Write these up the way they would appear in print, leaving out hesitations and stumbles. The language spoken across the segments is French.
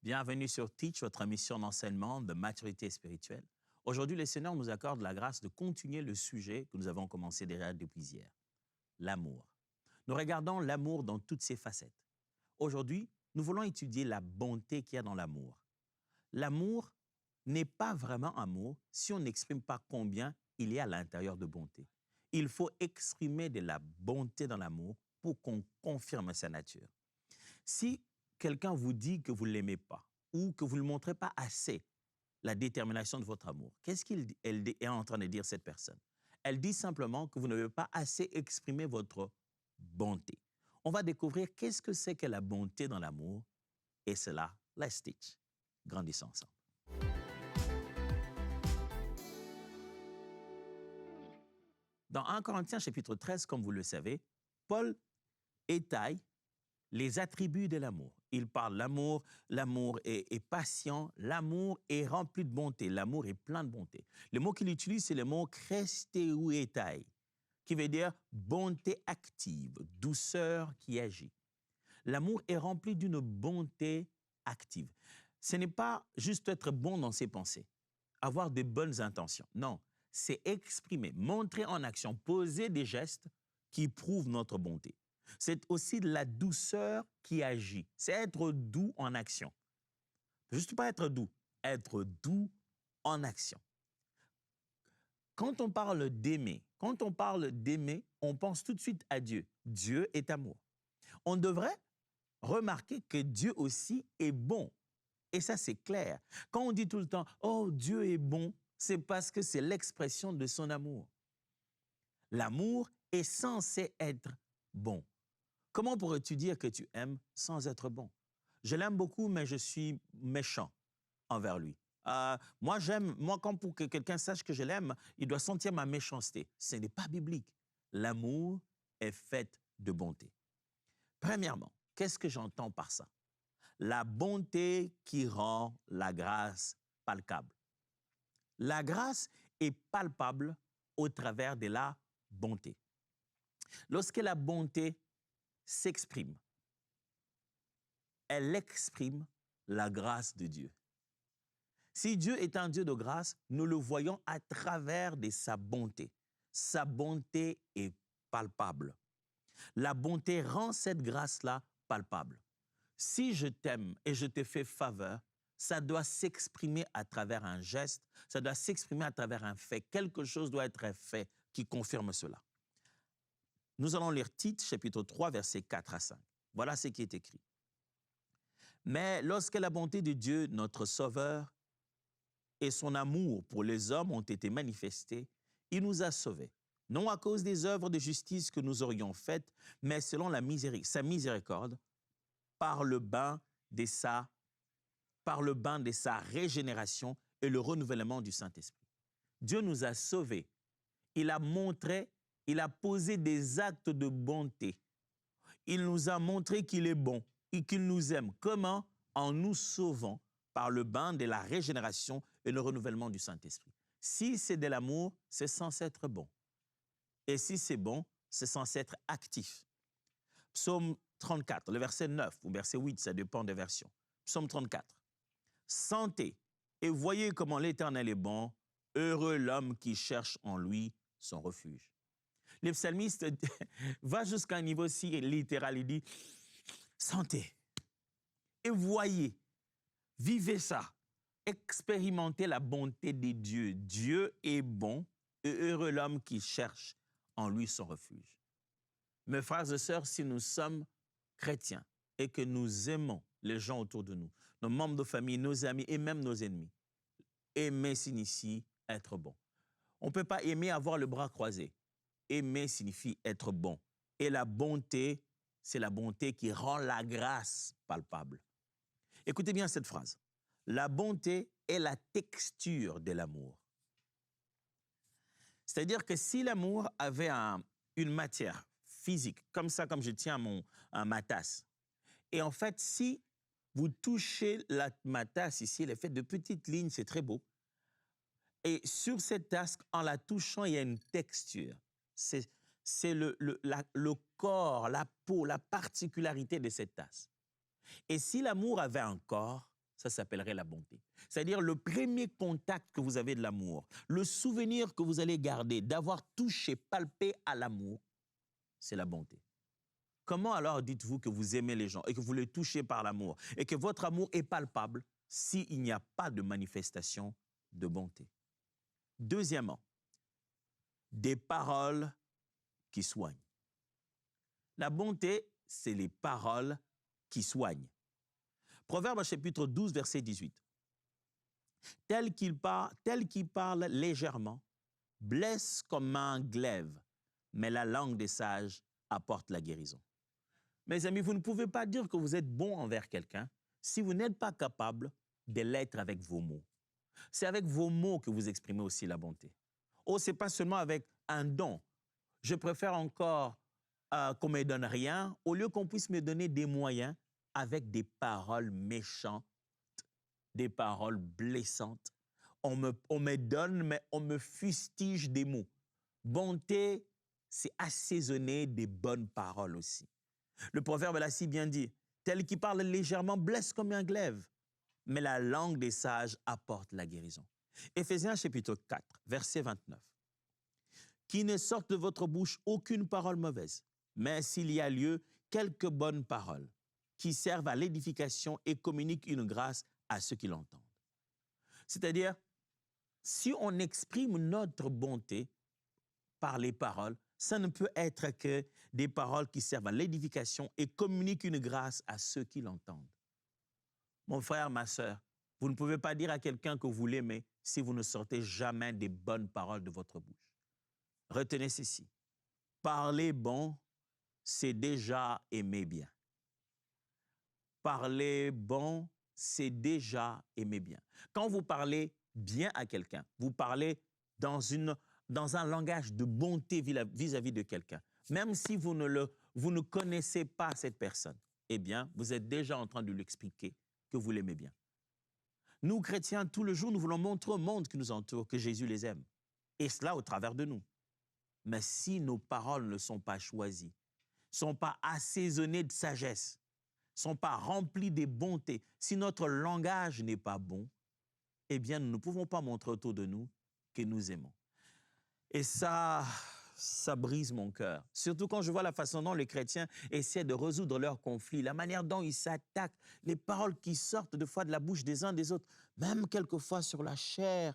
Bienvenue sur Teach, votre mission d'enseignement de maturité spirituelle. Aujourd'hui, le Seigneur nous accorde la grâce de continuer le sujet que nous avons commencé déjà depuis hier, l'amour. Nous regardons l'amour dans toutes ses facettes. Aujourd'hui, nous voulons étudier la bonté qu'il y a dans l'amour. L'amour n'est pas vraiment amour si on n'exprime pas combien il y a à l'intérieur de bonté. Il faut exprimer de la bonté dans l'amour pour qu'on confirme sa nature. Si quelqu'un vous dit que vous ne l'aimez pas ou que vous ne montrez pas assez la détermination de votre amour, qu'est-ce qu'elle est en train de dire, cette personne? Elle dit simplement que vous n'avez pas assez exprimé votre bonté. On va découvrir qu'est-ce que c'est que la bonté dans l'amour et cela, let's teach. Grandissons ensemble. Dans 1 Corinthiens chapitre 13, comme vous le savez, Paul étaye les attributs de l'amour. Il parle l'amour est patient, l'amour est rempli de bonté, l'amour est plein de bonté. Le mot qu'il utilise, c'est le mot kresteuetai, qui veut dire bonté active, douceur qui agit. L'amour est rempli d'une bonté active. Ce n'est pas juste être bon dans ses pensées, avoir de bonnes intentions. Non, c'est exprimer, montrer en action, poser des gestes qui prouvent notre bonté. C'est aussi de la douceur qui agit. C'est être doux en action. Juste pas être doux en action. Quand on parle d'aimer, on pense tout de suite à Dieu. Dieu est amour. On devrait remarquer que Dieu aussi est bon. Et ça, c'est clair. Quand on dit tout le temps « Oh, Dieu est bon », c'est parce que c'est l'expression de son amour. L'amour est censé être bon. Comment pourrais-tu dire que tu aimes sans être bon? Je l'aime beaucoup, mais je suis méchant envers lui. Moi, quand pour que quelqu'un sache que je l'aime, il doit sentir ma méchanceté. Ce n'est pas biblique. L'amour est fait de bonté. Premièrement, qu'est-ce que j'entends par ça? La bonté qui rend la grâce palpable. La grâce est palpable au travers de la bonté. Lorsque la bonté s'exprime, elle exprime la grâce de Dieu. Si Dieu est un Dieu de grâce, nous le voyons à travers de sa bonté. Sa bonté est palpable. La bonté rend cette grâce-là palpable. Si je t'aime et je te fais faveur, ça doit s'exprimer à travers un geste, ça doit s'exprimer à travers un fait. Quelque chose doit être fait qui confirme cela. Nous allons lire Tite, chapitre 3, versets 4 à 5. Voilà ce qui est écrit. « Mais lorsque la bonté de Dieu, notre Sauveur, et son amour pour les hommes ont été manifestés, il nous a sauvés, non à cause des œuvres de justice que nous aurions faites, mais selon sa miséricorde, par le bain de sa régénération et le renouvellement du Saint-Esprit. » Dieu nous a sauvés. Il a posé des actes de bonté. Il nous a montré qu'il est bon et qu'il nous aime. Comment? En nous sauvant par le bain de la régénération et le renouvellement du Saint-Esprit. Si c'est de l'amour, c'est censé être bon. Et si c'est bon, c'est censé être actif. Psaume 34, le verset 9 ou verset 8, ça dépend des versions. Psaume 34. « Sentez et voyez comment l'Éternel est bon, heureux l'homme qui cherche en lui son refuge. » Le psalmiste va jusqu'à un niveau si littéral, il dit « Sentez et voyez, vivez ça, expérimentez la bonté de Dieu. Dieu est bon et heureux l'homme qui cherche en lui son refuge. » Mes frères et sœurs, si nous sommes chrétiens et que nous aimons les gens autour de nous, nos membres de famille, nos amis et même nos ennemis, aimer signifie être bon. On ne peut pas aimer avoir le bras croisé. Aimer signifie être bon. Et la bonté, c'est la bonté qui rend la grâce palpable. Écoutez bien cette phrase. La bonté est la texture de l'amour. C'est-à-dire que si l'amour avait une matière physique, comme ça, comme je tiens ma tasse, et en fait, si vous touchez ma tasse ici, elle est faite de petites lignes, c'est très beau, et sur cette tasse, en la touchant, il y a une texture. C'est le corps, la peau, la particularité de cette tasse. Et si l'amour avait un corps, ça s'appellerait la bonté. C'est-à-dire le premier contact que vous avez de l'amour, le souvenir que vous allez garder d'avoir touché, palpé à l'amour, c'est la bonté. Comment alors dites-vous que vous aimez les gens et que vous les touchez par l'amour et que votre amour est palpable s'il n'y a pas de manifestation de bonté? Deuxièmement, des paroles qui soignent. La bonté, c'est les paroles qui soignent. Proverbe chapitre 12, verset 18. Tel qui parle légèrement, blesse comme un glaive, mais la langue des sages apporte la guérison. Mes amis, vous ne pouvez pas dire que vous êtes bon envers quelqu'un si vous n'êtes pas capable de l'être avec vos mots. C'est avec vos mots que vous exprimez aussi la bonté. Oh, ce n'est pas seulement avec un don. Je préfère encore qu'on ne me donne rien, au lieu qu'on puisse me donner des moyens avec des paroles méchantes, des paroles blessantes. On me donne, mais on me fustige des mots. Bonté, c'est assaisonner des bonnes paroles aussi. Le proverbe l'a si bien dit, tel qui parle légèrement blesse comme un glaive, mais la langue des sages apporte la guérison. Éphésiens chapitre 4, verset 29. Qu'il ne sorte de votre bouche aucune parole mauvaise, mais s'il y a lieu, quelques bonnes paroles qui servent à l'édification et communiquent une grâce à ceux qui l'entendent. C'est-à-dire, si on exprime notre bonté par les paroles, ça ne peut être que des paroles qui servent à l'édification et communiquent une grâce à ceux qui l'entendent. Mon frère, ma sœur, vous ne pouvez pas dire à quelqu'un que vous l'aimez si vous ne sortez jamais des bonnes paroles de votre bouche. Retenez ceci. Parler bon, c'est déjà aimer bien. Parler bon, c'est déjà aimer bien. Quand vous parlez bien à quelqu'un, vous parlez dans un langage de bonté vis-à-vis de quelqu'un. Même si vous ne connaissez pas cette personne, eh bien, vous êtes déjà en train de lui expliquer que vous l'aimez bien. Nous, chrétiens, tout le jour, nous voulons montrer au monde qui nous entoure que Jésus les aime. Et cela au travers de nous. Mais si nos paroles ne sont pas choisies, ne sont pas assaisonnées de sagesse, ne sont pas remplies de bonté, si notre langage n'est pas bon, eh bien, nous ne pouvons pas montrer autour de nous que nous aimons. Et ça brise mon cœur. Surtout quand je vois la façon dont les chrétiens essaient de résoudre leurs conflits, la manière dont ils s'attaquent, les paroles qui sortent des fois de la bouche des uns des autres, même quelquefois sur la chair,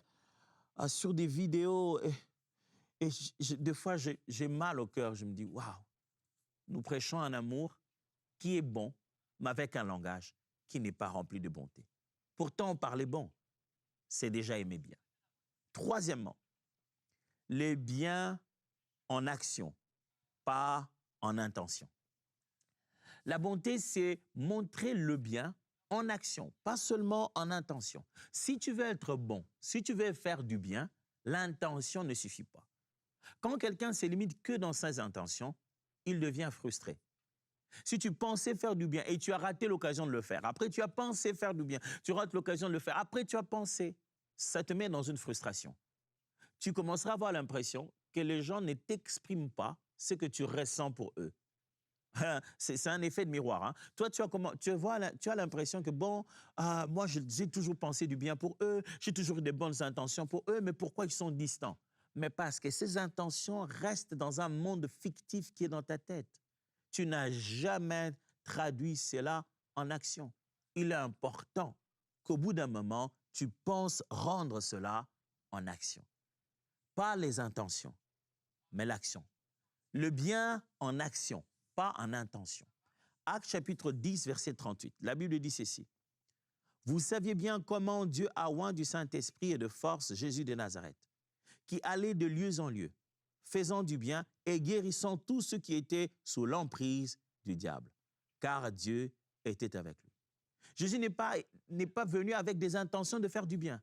sur des vidéos. Et des fois, j'ai mal au cœur. Je me dis, waouh, nous prêchons un amour qui est bon, mais avec un langage qui n'est pas rempli de bonté. Pourtant, parler bon, c'est déjà aimer bien. Troisièmement, les biens en action, pas en intention. La bonté, c'est montrer le bien en action, pas seulement en intention. Si tu veux être bon, si tu veux faire du bien, l'intention ne suffit pas. Quand quelqu'un se limite que dans ses intentions, il devient frustré. Si tu pensais faire du bien et tu as raté l'occasion de le faire, après tu as pensé faire du bien, tu rates l'occasion de le faire, après tu as pensé, ça te met dans une frustration. Tu commenceras à avoir l'impression que les gens ne t'expriment pas ce que tu ressens pour eux. C'est un effet de miroir. Hein. Toi, tu as l'impression que, bon, moi, j'ai toujours pensé du bien pour eux, j'ai toujours eu de bonnes intentions pour eux, mais pourquoi ils sont distants? Mais parce que ces intentions restent dans un monde fictif qui est dans ta tête. Tu n'as jamais traduit cela en action. Il est important qu'au bout d'un moment, tu penses rendre cela en action. Pas les intentions, mais l'action. Le bien en action, pas en intention. Actes chapitre 10, verset 38. La Bible dit ceci. Vous saviez bien comment Dieu a oint du Saint-Esprit et de force Jésus de Nazareth, qui allait de lieu en lieu, faisant du bien et guérissant tous ceux qui étaient sous l'emprise du diable, car Dieu était avec lui. Jésus n'est pas venu avec des intentions de faire du bien.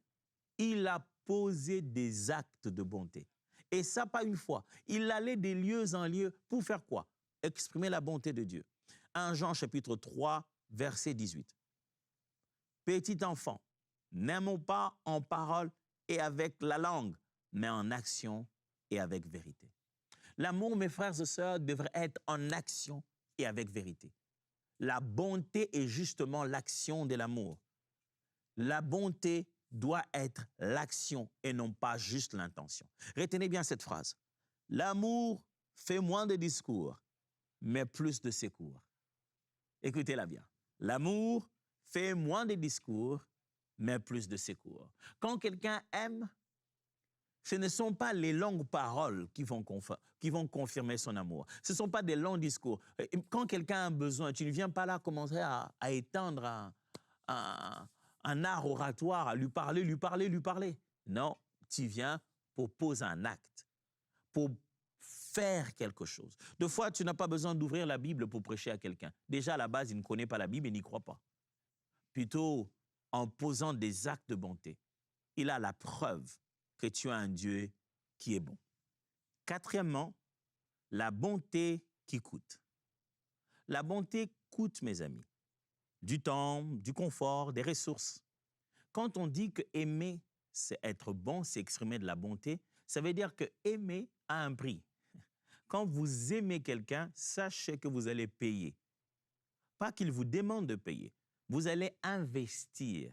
Il a posé des actes de bonté. Et ça, pas une fois. Il allait de lieu en lieu pour faire quoi? Exprimer la bonté de Dieu. 1 Jean chapitre 3, verset 18. Petit enfant, n'aimons pas en parole et avec la langue, mais en action et avec vérité. L'amour, mes frères et sœurs, devrait être en action et avec vérité. La bonté est justement l'action de l'amour. La bonté doit être l'action et non pas juste l'intention. Retenez bien cette phrase. L'amour fait moins de discours, mais plus de secours. Écoutez-la bien. L'amour fait moins de discours, mais plus de secours. Quand quelqu'un aime, ce ne sont pas les longues paroles qui vont confirmer son amour. Ce ne sont pas des longs discours. Quand quelqu'un a un besoin, tu ne viens pas là commencer à étendre un art oratoire, à lui parler. Non, tu viens pour poser un acte, pour faire quelque chose. Deux fois, tu n'as pas besoin d'ouvrir la Bible pour prêcher à quelqu'un. Déjà, à la base, il ne connaît pas la Bible et n'y croit pas. Plutôt, en posant des actes de bonté, il a la preuve que tu as un Dieu qui est bon. Quatrièmement, la bonté qui coûte. La bonté coûte, mes amis, du temps, du confort, des ressources. Quand on dit que aimer, c'est être bon, c'est exprimer de la bonté, ça veut dire que aimer a un prix. Quand vous aimez quelqu'un, sachez que vous allez payer. Pas qu'il vous demande de payer. Vous allez investir.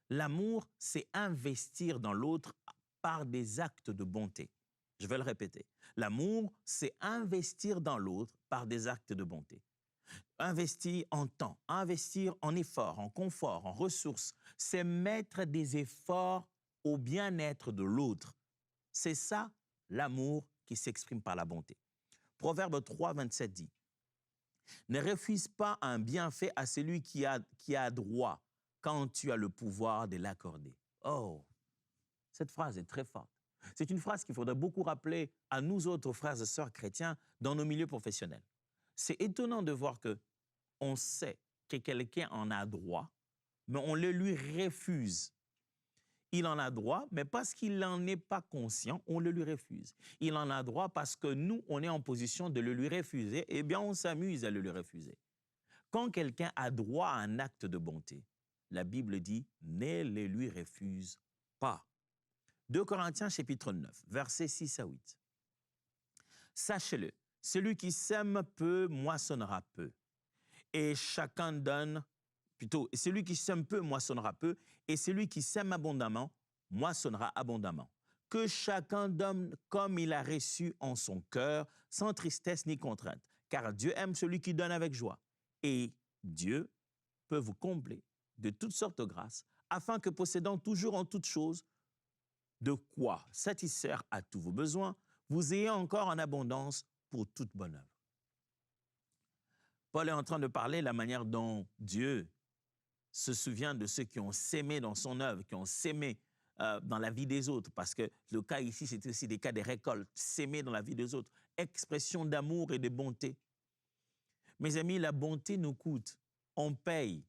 L'amour, c'est investir dans l'autre par des actes de bonté. Je vais le répéter. L'amour, c'est investir dans l'autre par des actes de bonté. Investir en temps, investir en effort, en confort, en ressources, c'est mettre des efforts au bien-être de l'autre. C'est ça, l'amour qui s'exprime par la bonté. Proverbe 3, 27 dit, « Ne refuse pas un bienfait à celui qui a droit quand tu as le pouvoir de l'accorder. » Oh, cette phrase est très forte. C'est une phrase qu'il faudrait beaucoup rappeler à nous autres frères et sœurs chrétiens dans nos milieux professionnels. C'est étonnant de voir qu'on sait que quelqu'un en a droit, mais on le lui refuse. Il en a droit, mais parce qu'il n'en est pas conscient, on le lui refuse. Il en a droit parce que nous, on est en position de le lui refuser, eh bien, on s'amuse à le lui refuser. Quand quelqu'un a droit à un acte de bonté, la Bible dit « ne le lui refuse pas ». 2 Corinthiens chapitre 9, versets 6 à 8. « Sachez-le, celui qui sème peu moissonnera peu, et chacun donne, celui qui sème peu moissonnera peu, et celui qui sème abondamment moissonnera abondamment. Que chacun donne comme il a reçu en son cœur, sans tristesse ni contrainte, car Dieu aime celui qui donne avec joie. Et Dieu peut vous combler de toutes sortes de grâces, afin que possédant toujours en toutes choses de quoi satisfaire à tous vos besoins, vous ayez encore en abondance pour toute bonne œuvre. » Paul est en train de parler de la manière dont Dieu se souvient de ceux qui ont sémé dans son œuvre, qui ont sémé dans la vie des autres, parce que le cas ici, c'est aussi des cas de récoltes, sémés dans la vie des autres, expression d'amour et de bonté. Mes amis, la bonté nous coûte. On paye.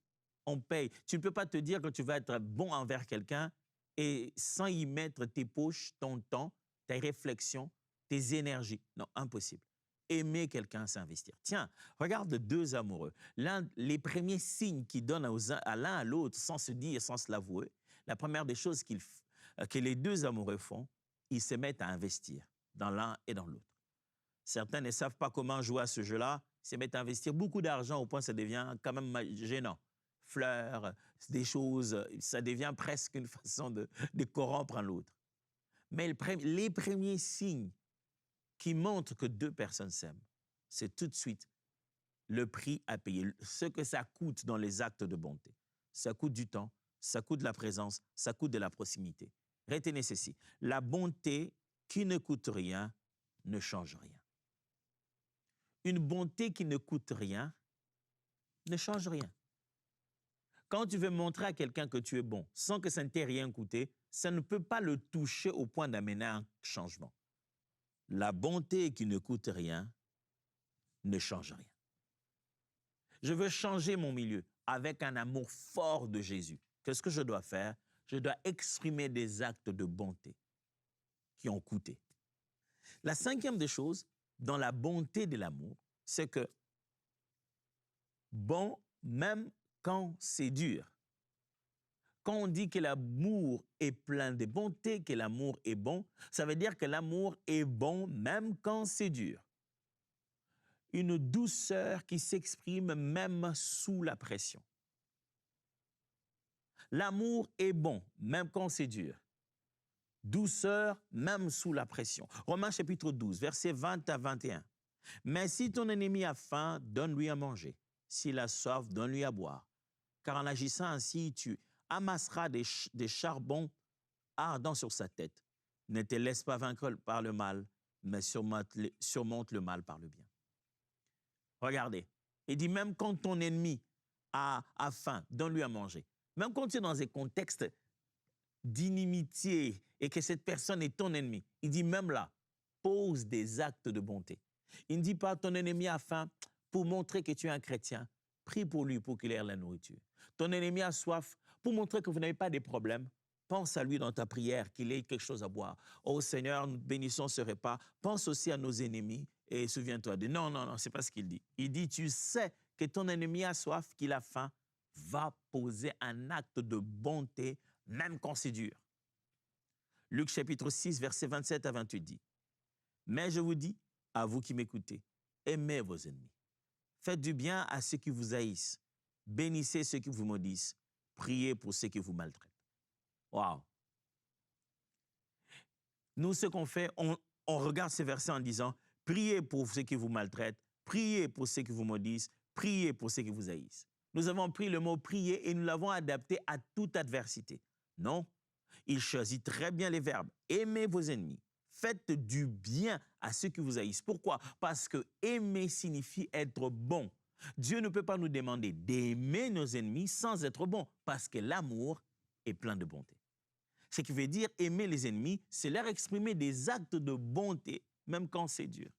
On paye. Tu ne peux pas te dire que tu vas être bon envers quelqu'un et sans y mettre tes poches, ton temps, tes réflexions, tes énergies. Non, impossible. Aimer quelqu'un, c'est investir. Tiens, regarde deux amoureux. Les premiers signes qu'ils donnent à l'un à l'autre sans se dire, sans se l'avouer, la première des choses que les deux amoureux font, ils se mettent à investir dans l'un et dans l'autre. Certains ne savent pas comment jouer à ce jeu-là, ils se mettent à investir beaucoup d'argent au point que ça devient quand même gênant. Fleurs, des choses, ça devient presque une façon de corrompre l'autre. Mais les premiers signes qui montrent que deux personnes s'aiment, c'est tout de suite le prix à payer, ce que ça coûte dans les actes de bonté. Ça coûte du temps, ça coûte de la présence, ça coûte de la proximité. Retenez ceci, la bonté qui ne coûte rien ne change rien. Une bonté qui ne coûte rien ne change rien. Quand tu veux montrer à quelqu'un que tu es bon, sans que ça ne t'ait rien coûté, ça ne peut pas le toucher au point d'amener un changement. La bonté qui ne coûte rien ne change rien. Je veux changer mon milieu avec un amour fort de Jésus. Qu'est-ce que je dois faire? Je dois exprimer des actes de bonté qui ont coûté. La cinquième des choses, dans la bonté de l'amour, c'est que bon, même quand c'est dur, quand on dit que l'amour est plein de bonté, que l'amour est bon, ça veut dire que l'amour est bon même quand c'est dur. Une douceur qui s'exprime même sous la pression. L'amour est bon, même quand c'est dur. Douceur, même sous la pression. Romains chapitre 12, versets 20 à 21. Mais si ton ennemi a faim, donne-lui à manger. S'il a soif, donne-lui à boire. Car en agissant ainsi, tu amasseras des charbons ardents sur sa tête. Ne te laisse pas vaincre par le mal, mais surmonte le mal par le bien. Regardez, il dit même quand ton ennemi a faim, donne-lui à manger. Même quand tu es dans un contexte d'inimitié et que cette personne est ton ennemi, il dit même là, pose des actes de bonté. Il ne dit pas ton ennemi a faim pour montrer que tu es un chrétien. Prie pour lui pour qu'il ait la nourriture. Ton ennemi a soif pour montrer que vous n'avez pas de problèmes. Pense à lui dans ta prière, qu'il ait quelque chose à boire. Oh Seigneur, nous bénissons ce repas. Pense aussi à nos ennemis et souviens-toi de... Non, c'est pas ce qu'il dit. Il dit, tu sais que ton ennemi a soif, qu'il a faim, va poser un acte de bonté, même quand c'est dur. Luc chapitre 6, versets 27 à 28 dit, « Mais je vous dis, à vous qui m'écoutez, aimez vos ennemis. Faites du bien à ceux qui vous haïssent. Bénissez ceux qui vous maudissent. Priez pour ceux qui vous maltraitent. » Wow! Nous, ce qu'on fait, on regarde ces versets en disant, priez pour ceux qui vous maltraitent, priez pour ceux qui vous maudissent, priez pour ceux qui vous haïssent. Nous avons pris le mot prier et nous l'avons adapté à toute adversité. Non, il choisit très bien les verbes. Aimez vos ennemis. Faites du bien à ceux qui vous haïssent. Pourquoi? Parce que aimer signifie être bon. Dieu ne peut pas nous demander d'aimer nos ennemis sans être bon, parce que l'amour est plein de bonté. Ce qui veut dire aimer les ennemis, c'est leur exprimer des actes de bonté, même quand c'est dur.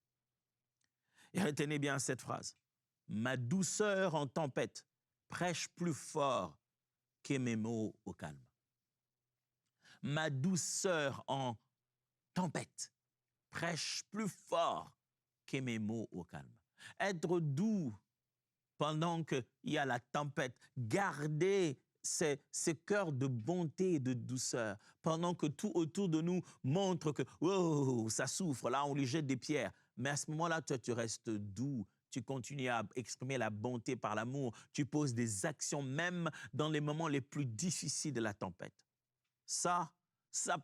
Et retenez bien cette phrase. Ma douceur en tempête prêche plus fort que mes mots au calme. Ma douceur en tempête prêche plus fort que mes mots au calme. Être doux pendant qu'il y a la tempête, garder ce cœur de bonté et de douceur, pendant que tout autour de nous montre que oh, ça souffre, là on lui jette des pierres. Mais à ce moment-là, toi, tu restes doux, tu continues à exprimer la bonté par l'amour, tu poses des actions même dans les moments les plus difficiles de la tempête. Ça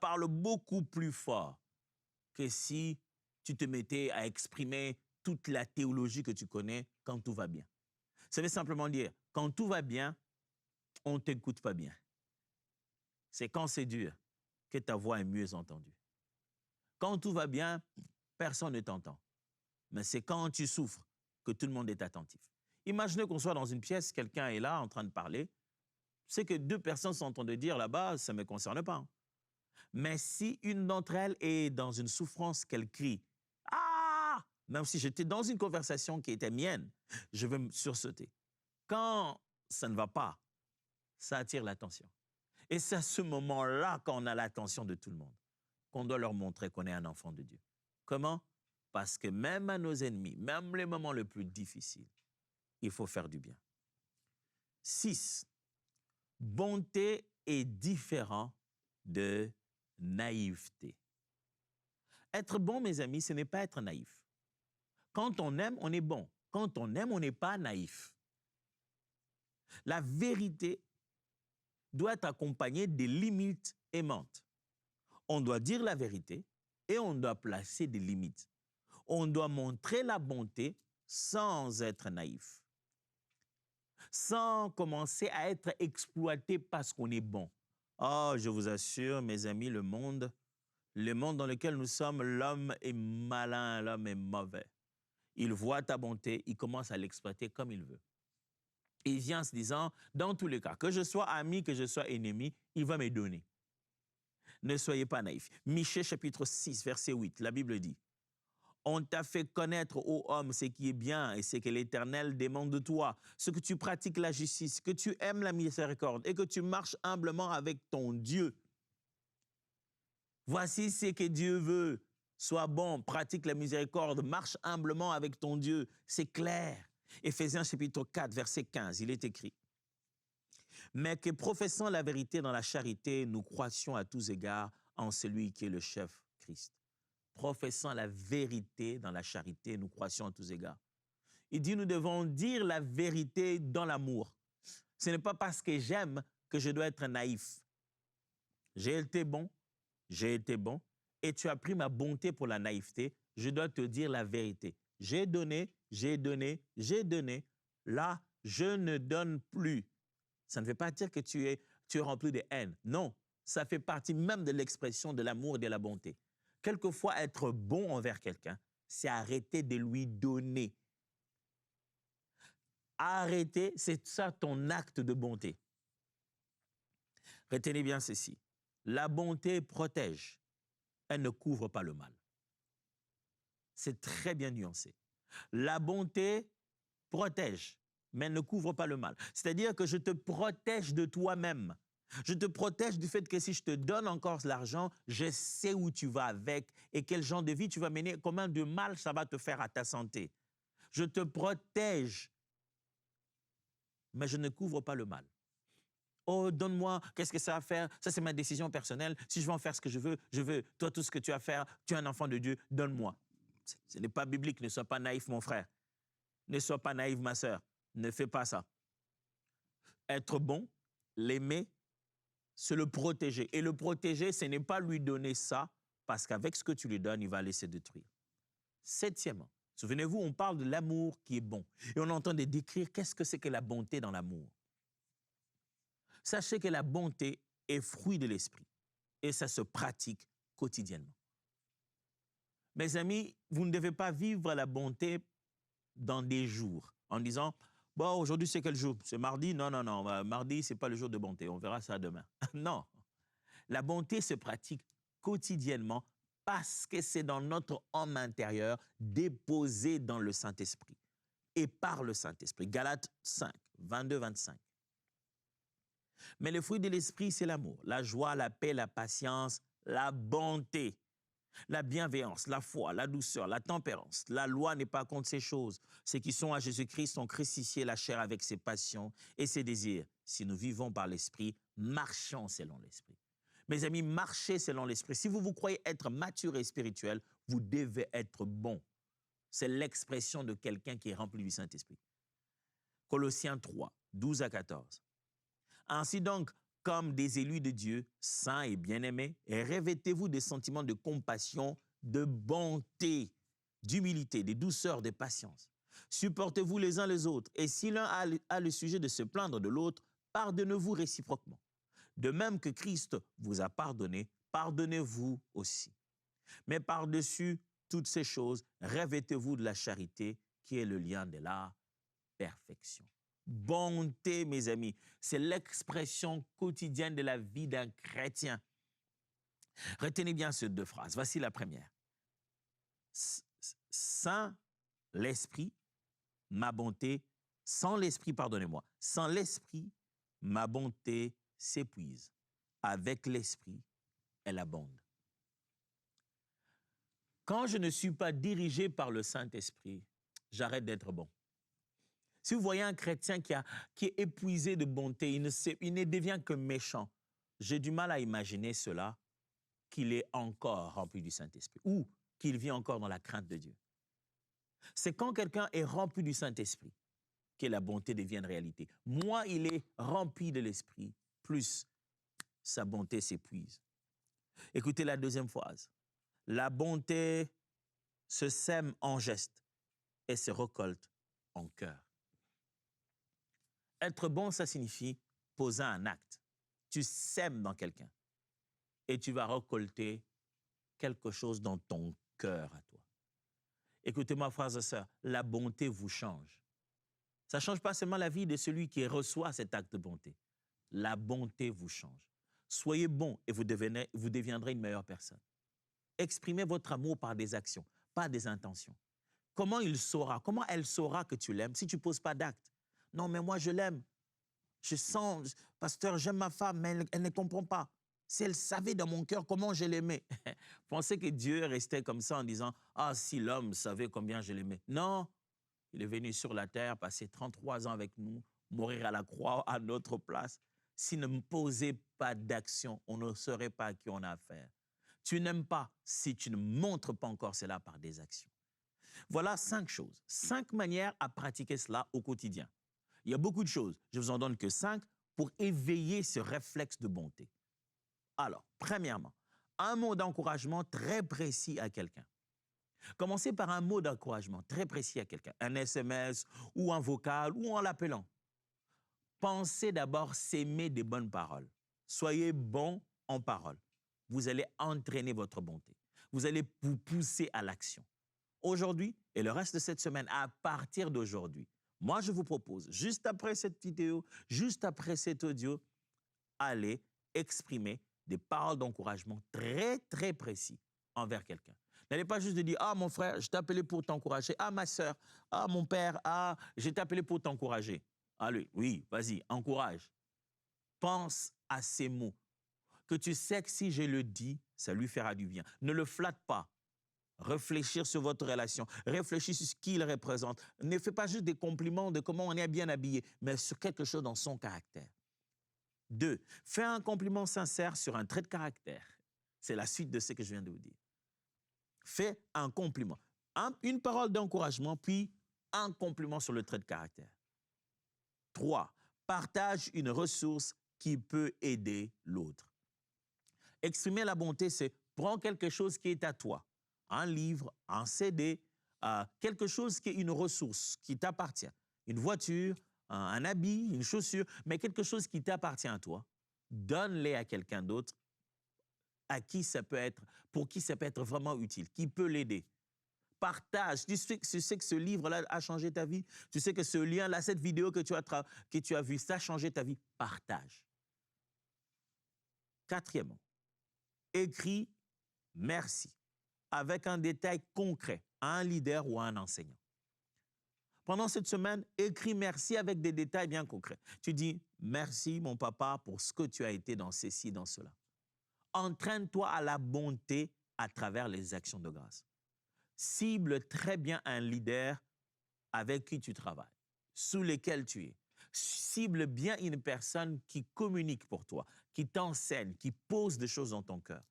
parle beaucoup plus fort que si tu te mettais à exprimer toute la théologie que tu connais quand tout va bien. Ça veut simplement dire, quand tout va bien, on ne t'écoute pas bien. C'est quand c'est dur que ta voix est mieux entendue. Quand tout va bien, personne ne t'entend. Mais c'est quand tu souffres que tout le monde est attentif. Imaginez qu'on soit dans une pièce, quelqu'un est là en train de parler. C'est que deux personnes sont en train de dire là-bas, ça ne me concerne pas. Mais si une d'entre elles est dans une souffrance, qu'elle crie « Ah !» Même si j'étais dans une conversation qui était mienne, je vais me sursauter. Quand ça ne va pas, ça attire l'attention. Et c'est à ce moment-là, quand on a l'attention de tout le monde, qu'on doit leur montrer qu'on est un enfant de Dieu. Comment? Parce que même à nos ennemis, même les moments les plus difficiles, il faut faire du bien. 6. Bonté est différent de naïveté. Être bon, mes amis, ce n'est pas être naïf. Quand on aime, on est bon. Quand on aime, on n'est pas naïf. La vérité doit être accompagnée des limites aimantes. On doit dire la vérité et on doit placer des limites. On doit montrer la bonté sans être naïf. Sans commencer à être exploité parce qu'on est bon. Oh, je vous assure, mes amis, le monde dans lequel nous sommes, l'homme est malin, l'homme est mauvais. Il voit ta bonté, il commence à l'exploiter comme il veut. Il vient en se disant, dans tous les cas, que je sois ami, que je sois ennemi, il va me donner. Ne soyez pas naïfs. Michée chapitre 6, verset 8, la Bible dit, « On t'a fait connaître, ô homme, ce qui est bien et ce que l'Éternel demande de toi, ce que tu pratiques la justice, que tu aimes la miséricorde et que tu marches humblement avec ton Dieu. Voici ce que Dieu veut. Sois bon, pratique la miséricorde, marche humblement avec ton Dieu. » C'est clair. Éphésiens chapitre 4, verset 15, il est écrit, « Mais que professant la vérité dans la charité, nous croissions à tous égards en celui qui est le chef, Christ. » Professant la vérité dans la charité, nous croissions à tous égards. Il dit, nous devons dire la vérité dans l'amour. Ce n'est pas parce que j'aime que je dois être naïf. J'ai été bon, et tu as pris ma bonté pour la naïveté. Je dois te dire la vérité. J'ai donné. Là, je ne donne plus. Ça ne veut pas dire que tu es rempli de haine. Non, ça fait partie même de l'expression de l'amour et de la bonté. Quelquefois, être bon envers quelqu'un, c'est arrêter de lui donner. Arrêter, c'est ça ton acte de bonté. Retenez bien ceci. La bonté protège. Elle ne couvre pas le mal. C'est très bien nuancé. La bonté protège, mais elle ne couvre pas le mal. C'est-à-dire que je te protège de toi-même. Je te protège du fait que si je te donne encore l'argent, je sais où tu vas avec et quel genre de vie tu vas mener, combien de mal ça va te faire à ta santé. Je te protège, mais je ne couvre pas le mal. Oh, donne-moi, qu'est-ce que ça va faire? Ça, c'est ma décision personnelle. Si je veux en faire ce que je veux, toi, tout ce que tu as à faire, tu es un enfant de Dieu, donne-moi. Ce n'est pas biblique, ne sois pas naïf, mon frère. Ne sois pas naïve, ma sœur. Ne fais pas ça. Être bon, l'aimer, c'est le protéger. Et le protéger, ce n'est pas lui donner ça, parce qu'avec ce que tu lui donnes, il va aller se détruire. Septièmement, souvenez-vous, on parle de l'amour qui est bon. Et on entend décrire qu'est-ce que c'est que la bonté dans l'amour. Sachez que la bonté est fruit de l'esprit. Et ça se pratique quotidiennement. Mes amis, vous ne devez pas vivre la bonté dans des jours en disant « Bon, aujourd'hui, c'est quel jour? C'est mardi? Non, mardi, ce n'est pas le jour de bonté. On verra ça demain. » Non. La bonté se pratique quotidiennement parce que c'est dans notre homme intérieur déposé dans le Saint-Esprit et par le Saint-Esprit. Galates 5, 22-25. Mais le fruit de l'esprit, c'est l'amour, la joie, la paix, la patience, la bonté, la bienveillance, la foi, la douceur, la tempérance. La loi n'est pas contre ces choses. Ceux qui sont à Jésus-Christ ont crucifié la chair avec ses passions et ses désirs. Si nous vivons par l'esprit, marchons selon l'esprit. Mes amis, marchez selon l'esprit. Si vous vous croyez être mature et spirituel, vous devez être bon. C'est l'expression de quelqu'un qui est rempli du Saint-Esprit. Colossiens 3, 12-14. Ainsi donc, comme des élus de Dieu, saints et bien-aimés, revêtez-vous des sentiments de compassion, de bonté, d'humilité, de douceur, de patience. Supportez-vous les uns les autres, et si l'un a le sujet de se plaindre de l'autre, pardonnez-vous réciproquement. De même que Christ vous a pardonné, pardonnez-vous aussi. Mais par-dessus toutes ces choses, revêtez-vous de la charité, qui est le lien de la perfection. Bonté, mes amis, c'est l'expression quotidienne de la vie d'un chrétien. Retenez bien ces deux phrases. Voici la première. Sans l'esprit, ma bonté, sans l'esprit, pardonnez-moi, sans l'esprit, ma bonté s'épuise. Avec l'esprit, elle abonde. Quand je ne suis pas dirigé par le Saint-Esprit, j'arrête d'être bon. Si vous voyez un chrétien qui est épuisé de bonté, il ne devient que méchant. J'ai du mal à imaginer cela, qu'il est encore rempli du Saint-Esprit ou qu'il vit encore dans la crainte de Dieu. C'est quand quelqu'un est rempli du Saint-Esprit que la bonté devient une réalité. Moins il est rempli de l'Esprit, plus sa bonté s'épuise. Écoutez la deuxième phrase. La bonté se sème en geste et se récolte en cœur. Être bon, ça signifie poser un acte. Tu sèmes dans quelqu'un et tu vas récolter quelque chose dans ton cœur à toi. Écoutez-moi, frères et sœurs, la bonté vous change. Ça ne change pas seulement la vie de celui qui reçoit cet acte de bonté. La bonté vous change. Soyez bon et vous deviendrez une meilleure personne. Exprimez votre amour par des actions, pas des intentions. Comment elle saura que tu l'aimes si tu ne poses pas d'acte? Non, mais moi, je l'aime. Je sens, pasteur, j'aime ma femme, mais elle ne comprend pas. Si elle savait dans mon cœur comment je l'aimais. Pensez que Dieu restait comme ça en disant, « Ah, si l'homme savait combien je l'aimais. » Non, il est venu sur la terre, passer 33 ans avec nous, mourir à la croix à notre place. S'il ne me posait pas d'action, on ne saurait pas à qui on a affaire. Tu n'aimes pas si tu ne montres pas encore cela par des actions. Voilà 5 choses, 5 manières à pratiquer cela au quotidien. Il y a beaucoup de choses, je vous en donne que 5 pour éveiller ce réflexe de bonté. Alors, premièrement, un mot d'encouragement très précis à quelqu'un. Commencez par un mot d'encouragement très précis à quelqu'un, un SMS ou un vocal ou en l'appelant. Pensez d'abord s'aimer des bonnes paroles. Soyez bon en parole. Vous allez entraîner votre bonté. Vous allez vous pousser à l'action. Aujourd'hui et le reste de cette semaine, à partir d'aujourd'hui, moi je vous propose, juste après cette vidéo, juste après cet audio, allez exprimer des paroles d'encouragement très, très précis envers quelqu'un. N'allez pas juste dire « Ah, mon frère, je t'ai appelé pour t'encourager. Ah, ma soeur. Ah, mon père. Ah, je t'ai appelé pour t'encourager. » Allez, oui, vas-y, encourage. Pense à ces mots que tu sais que si je le dis, ça lui fera du bien. Ne le flatte pas. Réfléchir sur votre relation. Réfléchis sur ce qu'il représente. Ne fais pas juste des compliments de comment on est bien habillé, mais sur quelque chose dans son caractère. 2. Fais un compliment sincère sur un trait de caractère. C'est la suite de ce que je viens de vous dire. Fais un compliment. Une parole d'encouragement, puis un compliment sur le trait de caractère. 3. Partage une ressource qui peut aider l'autre. Exprimer la bonté, c'est prends quelque chose qui est à toi. Un livre, un CD, quelque chose qui est une ressource qui t'appartient. Une voiture, un habit, une chaussure, mais quelque chose qui t'appartient à toi. Donne-les à quelqu'un d'autre pour qui ça peut être vraiment utile, qui peut l'aider. Partage. Tu sais que ce livre-là a changé ta vie. Tu sais que ce lien-là, cette vidéo que tu as vue, ça a changé ta vie. Partage. 4e, écris merci avec un détail concret à un leader ou à un enseignant. Pendant cette semaine, écris merci avec des détails bien concrets. Tu dis merci mon papa pour ce que tu as été dans ceci, dans cela. Entraîne-toi à la bonté à travers les actions de grâce. Cible très bien un leader avec qui tu travailles, sous lequel tu es. Cible bien une personne qui communique pour toi, qui t'enseigne, qui pose des choses dans ton cœur.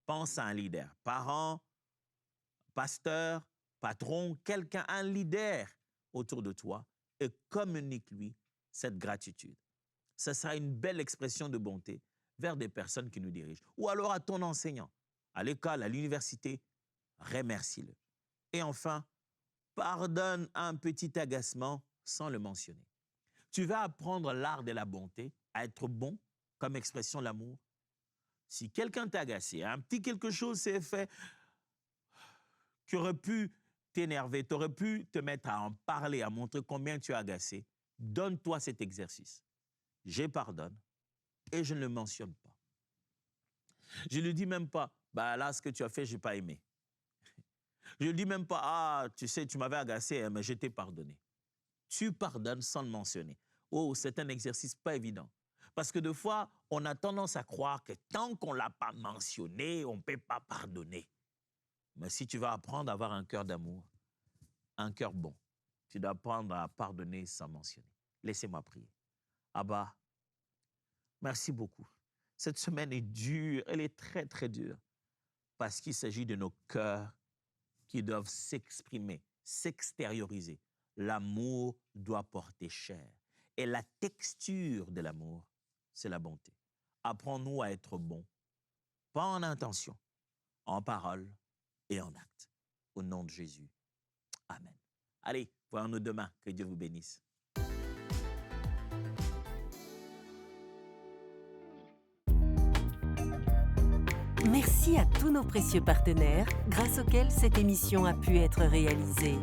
Pense à un leader, parent, pasteur, patron, quelqu'un, un leader autour de toi et communique-lui cette gratitude. Ce sera une belle expression de bonté vers des personnes qui nous dirigent. Ou alors à ton enseignant, à l'école, à l'université, remercie-le. Et enfin, pardonne un petit agacement sans le mentionner. Tu vas apprendre l'art de la bonté, à être bon comme expression de l'amour. Si quelqu'un t'a agacé, un petit quelque chose s'est fait qui aurait pu t'énerver, tu aurais pu te mettre à en parler, à montrer combien tu es agacé, donne-toi cet exercice. Je pardonne et je ne le mentionne pas. Je ne lui dis même pas, bah là, ce que tu as fait, je n'ai pas aimé. Je ne dis même pas, ah, tu sais, tu m'avais agacé, mais je t'ai pardonné. Tu pardonnes sans le mentionner. Oh, c'est un exercice pas évident. Parce que des fois, on a tendance à croire que tant qu'on ne l'a pas mentionné, on ne peut pas pardonner. Mais si tu vas apprendre à avoir un cœur d'amour, un cœur bon, tu dois apprendre à pardonner sans mentionner. Laissez-moi prier. Abba, merci beaucoup. Cette semaine est dure, elle est très, très dure, parce qu'il s'agit de nos cœurs qui doivent s'exprimer, s'extérioriser. L'amour doit porter chair. Et la texture de l'amour, c'est la bonté. Apprends-nous à être bons, pas en intention, en parole et en acte. Au nom de Jésus. Amen. Allez, voyons-nous demain. Que Dieu vous bénisse. Merci à tous nos précieux partenaires grâce auxquels cette émission a pu être réalisée.